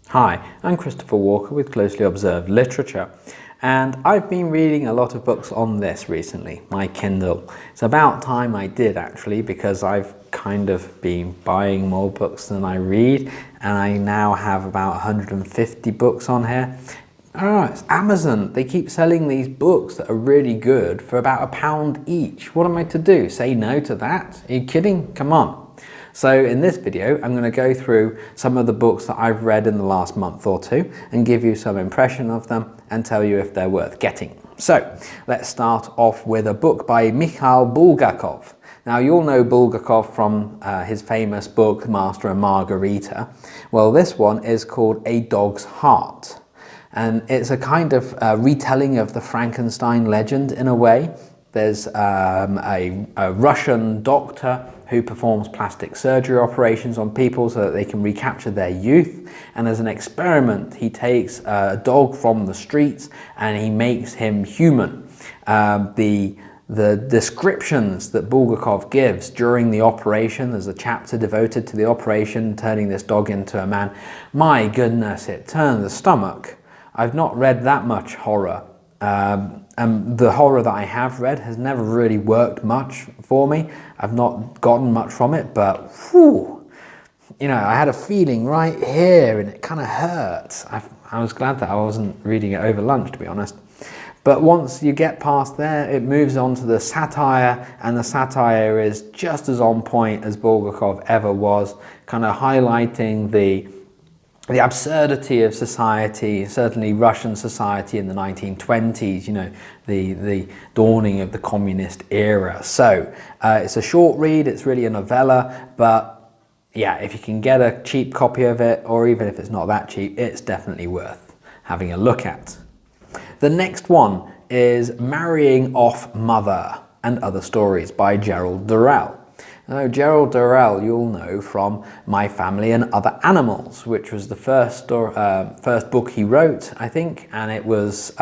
Hi, I'm Christopher Walker with Closely Observed Literature, and I've been reading a lot of books on this recently, my Kindle. It's about time I did actually, because I've kind of been buying more books than I read, and I now have about 150 books on here. Oh, it's Amazon. They keep selling these books that are really good for about £1 each. What am I to do? Say no to that? Are you kidding? Come on. So in this video, I'm going to go through some of the books that I've read in the last month or two and give you some impression of them and tell you if they're worth getting. So let's start off with a book by Mikhail Bulgakov. Now you'll know Bulgakov from his famous book, Master and Margarita. Well, this one is called A Dog's Heart. And it's a kind of retelling of the Frankenstein legend in a way. There's a Russian doctor who performs plastic surgery operations on people so that they can recapture their youth. And as an experiment, he takes a dog from the streets and he makes him human. The descriptions that Bulgakov gives during the operation, there's a chapter devoted to the operation, turning this dog into a man. My goodness, it turned the stomach. I've not read that much horror. And the horror that I have read has never really worked much for me. I've not gotten much from it, but whew, you know, I had a feeling right here and it kind of hurt. I was glad that I wasn't reading it over lunch, to be honest. But once you get past there, it moves on to the satire, and the satire is just as on point as Bulgakov ever was, kind of highlighting the absurdity of society, certainly Russian society in the 1920s, you know, the dawning of the communist era. So it's a short read, it's really a novella, but yeah, if you can get a cheap copy of it, or even if it's not that cheap, it's definitely worth having a look at. The next one is Marrying Off Mother and Other Stories by Gerald Durrell. Now, Gerald Durrell you'll know from My Family and Other Animals, which was the first book he wrote, I think, and it was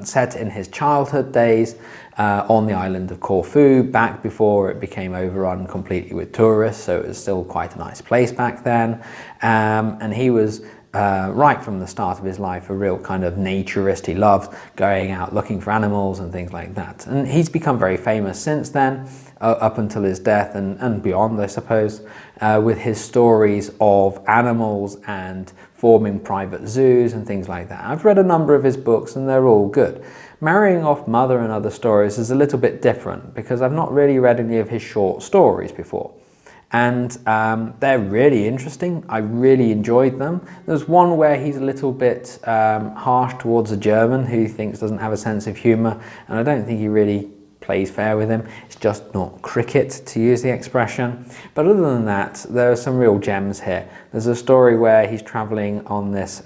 set in his childhood days on the island of Corfu, back before it became overrun completely with tourists, so it was still quite a nice place back then. And he was right from the start of his life a real kind of naturist. He loved going out looking for animals and things like that, and he's become very famous since then, up until his death and beyond, I suppose, with his stories of animals and forming private zoos and things like that. I've read a number of his books and they're all good. Marrying Off Mother and Other Stories is a little bit different because I've not really read any of his short stories before. And they're really interesting. I really enjoyed them. There's one where he's a little bit harsh towards a German who he thinks doesn't have a sense of humour, and I don't think he really plays fair with him. It's just not cricket, to use the expression. But other than that, there are some real gems here. There's a story where he's travelling on this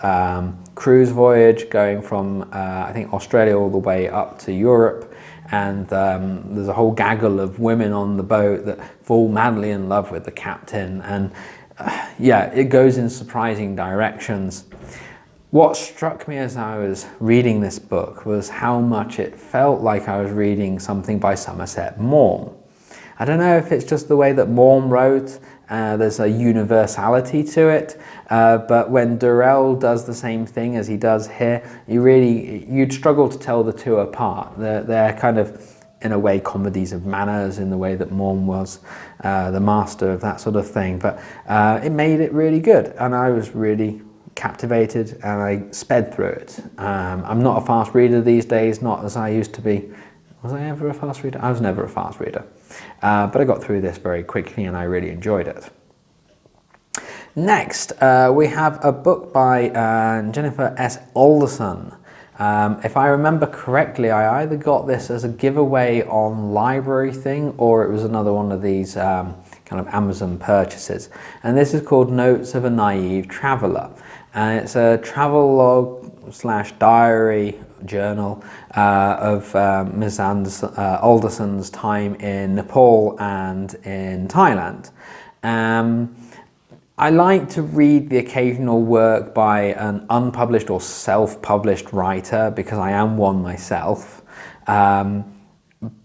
cruise voyage going from I think Australia all the way up to Europe, and there's a whole gaggle of women on the boat that fall madly in love with the captain, and yeah, it goes in surprising directions. What struck me as I was reading this book was how much it felt like I was reading something by Somerset Maugham. I don't know if it's just the way that Maugham wrote, there's a universality to it, but when Durrell does the same thing as he does here, you'd struggle to tell the two apart. They're kind of, in a way, comedies of manners in the way that Maugham was the master of that sort of thing, but it made it really good, and I was really captivated and I sped through it. I'm not a fast reader these days, not as I used to be. Was I ever a fast reader? I was never a fast reader. But I got through this very quickly and I really enjoyed it. Next, we have a book by Jennifer S. Alderson. If I remember correctly, I either got this as a giveaway on library thing or it was another one of these kind of Amazon purchases. And this is called Notes of a Naive Traveller. And it's a travelogue / diary journal of Ms. Alderson's time in Nepal and in Thailand. I like to read the occasional work by an unpublished or self-published writer because I am one myself.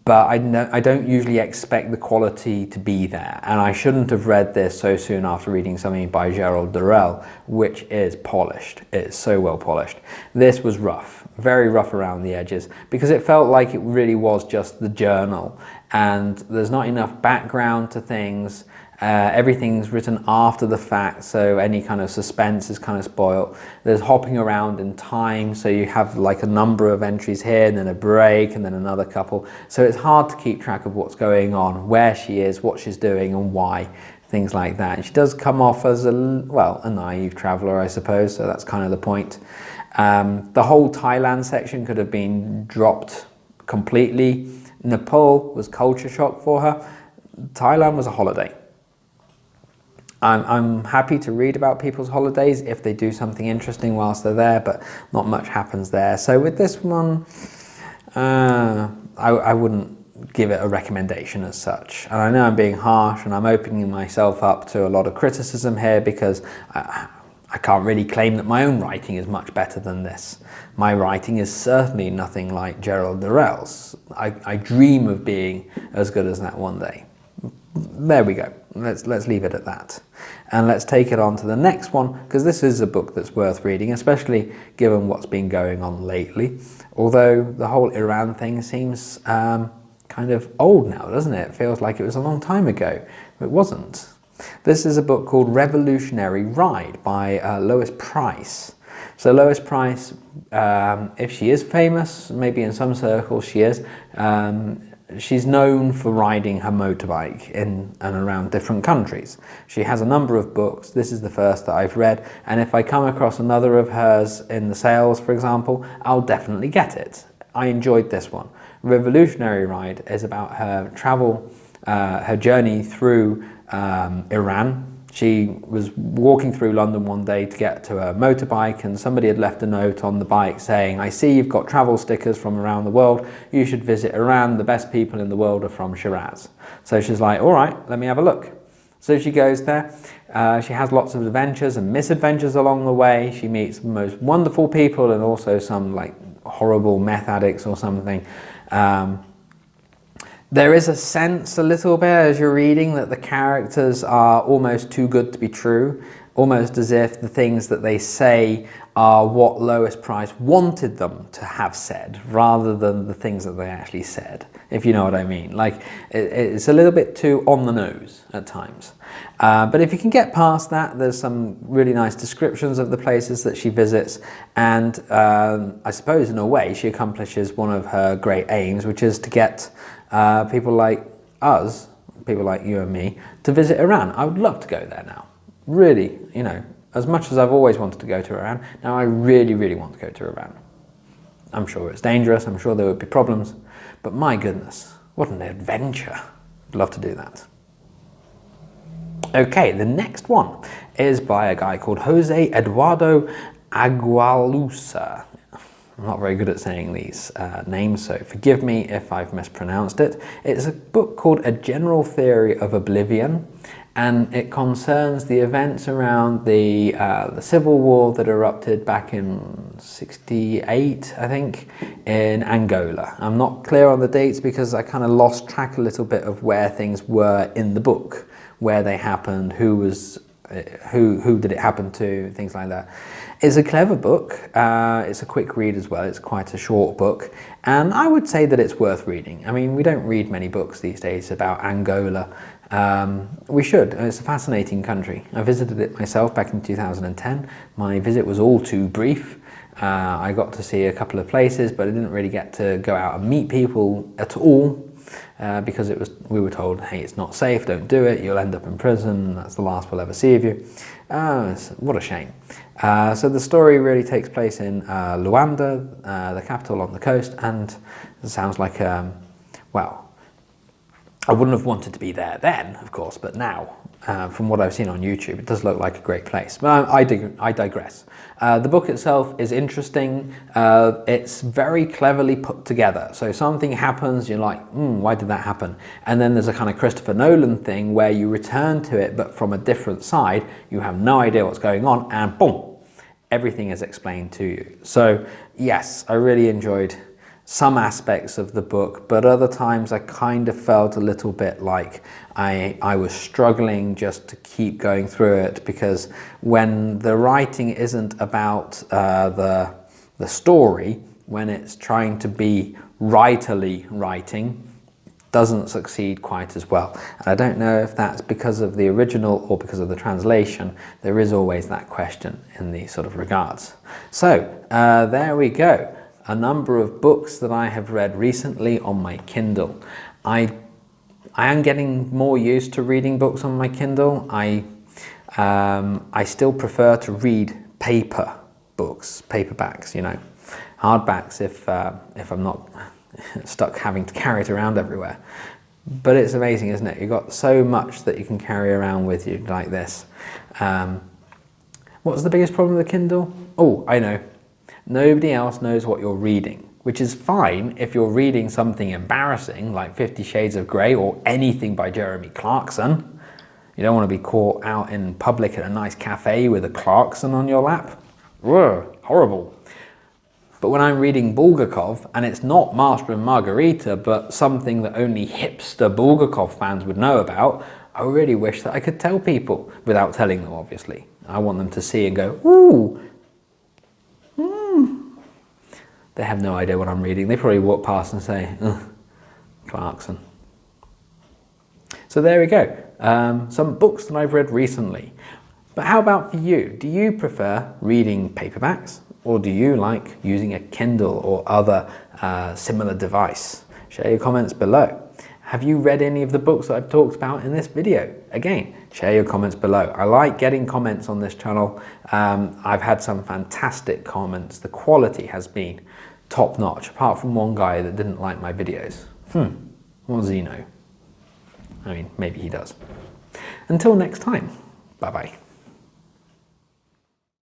but I don't usually expect the quality to be there, and I shouldn't have read this so soon after reading something by Gerald Durrell, which is polished. It is so well polished. This was rough, very rough around the edges, because it felt like it really was just the journal, and there's not enough background to things. Everything's written after the fact, so any kind of suspense is kind of spoiled. There's hopping around in time, so you have like a number of entries here and then a break and then another couple, so it's hard to keep track of what's going on, where she is, what she's doing and why, things like that. And she does come off as a naive traveller, I suppose, so that's kind of the point. The whole Thailand section could have been dropped completely. Nepal was culture shock for her. Thailand was a holiday. I'm happy to read about people's holidays if they do something interesting whilst they're there, but not much happens there. So with this one, I wouldn't give it a recommendation as such. And I know I'm being harsh and I'm opening myself up to a lot of criticism here, because I can't really claim that my own writing is much better than this. My writing is certainly nothing like Gerald Durrell's. I dream of being as good as that one day. There we go. Let's leave it at that. And let's take it on to the next one, because this is a book that's worth reading, especially given what's been going on lately. Although the whole Iran thing seems kind of old now, doesn't it? It feels like it was a long time ago. It wasn't. This is a book called Revolutionary Ride by Lois Pryce. So Lois Pryce, if she is famous, maybe in some circles she is, she's known for riding her motorbike in and around different countries. She has a number of books. This is the first that I've read, and if I come across another of hers in the sales, for example, I'll definitely get it. I enjoyed this one. Revolutionary Ride is about her travel, her journey through Iran. She was walking through London one day to get to a motorbike, and somebody had left a note on the bike saying, "I see you've got travel stickers from around the world. You should visit Iran. The best people in the world are from Shiraz." So she's like, "All right, let me have a look." So she goes there. She has lots of adventures and misadventures along the way. She meets the most wonderful people and also some like horrible meth addicts or something. There is a sense a little bit as you're reading that the characters are almost too good to be true, almost as if the things that they say are what Lois Pryce wanted them to have said, rather than the things that they actually said, if you know what I mean. Like, it's a little bit too on the nose at times. But if you can get past that, there's some really nice descriptions of the places that she visits, and I suppose in a way she accomplishes one of her great aims, which is to get people like us, people like you and me, to visit Iran. I would love to go there now. Really, you know, as much as I've always wanted to go to Iran, now I really, really want to go to Iran. I'm sure it's dangerous, I'm sure there would be problems, but my goodness, what an adventure. I'd love to do that. Okay, the next one is by a guy called José Eduardo Agualusa. I'm not very good at saying these names, so forgive me if I've mispronounced it. It's a book called A General Theory of Oblivion, and it concerns the events around the civil war that erupted back in '68, I think, in Angola. I'm not clear on the dates because I kind of lost track a little bit of where things were in the book, where they happened, who did it happen to, things like that. It's a clever book. It's a quick read as well. It's quite a short book, and I would say that it's worth reading. I mean, we don't read many books these days about Angola. We should. It's a fascinating country. I visited it myself back in 2010. My visit was all too brief. I got to see a couple of places, but I didn't really get to go out and meet people at all. Because we were told, hey, it's not safe, don't do it, you'll end up in prison, that's the last we'll ever see of you. What a shame. So the story really takes place in Luanda, the capital on the coast, and it sounds like, well, I wouldn't have wanted to be there then, of course, but now, from what I've seen on YouTube, it does look like a great place. But I digress. The book itself is interesting. It's very cleverly put together. So something happens, you're like, why did that happen? And then there's a kind of Christopher Nolan thing where you return to it, but from a different side. You have no idea what's going on, and boom, everything is explained to you. So yes, I really enjoyed some aspects of the book, but other times I kind of felt a little bit like I was struggling just to keep going through it, because when the writing isn't about the story, when it's trying to be writerly writing, doesn't succeed quite as well. And I don't know if that's because of the original or because of the translation. There is always that question in these sort of regards. So there we go. A number of books that I have read recently on my Kindle. I am getting more used to reading books on my Kindle. I still prefer to read paper books, paperbacks, you know, hardbacks if I'm not stuck having to carry it around everywhere. But it's amazing, isn't it? You've got so much that you can carry around with you like this. What's the biggest problem with the Kindle? Oh, I know. Nobody else knows what you're reading, which is fine if you're reading something embarrassing like 50 Shades of Grey or anything by Jeremy Clarkson. You don't want to be caught out in public at a nice cafe with a Clarkson on your lap. Ugh, horrible. But when I'm reading Bulgakov, and it's not Master and Margarita, but something that only hipster Bulgakov fans would know about, I really wish that I could tell people, without telling them, obviously. I want them to see and go, ooh, They have no idea what I'm reading. They probably walk past and say, ugh, Clarkson. So there we go. Some books that I've read recently. But how about for you? Do you prefer reading paperbacks, or do you like using a Kindle or other similar device? Share your comments below. Have you read any of the books that I've talked about in this video? Again, share your comments below. I like getting comments on this channel. I've had some fantastic comments. The quality has been top notch, apart from one guy that didn't like my videos. What does he know? I mean, maybe he does. Until next time, bye bye.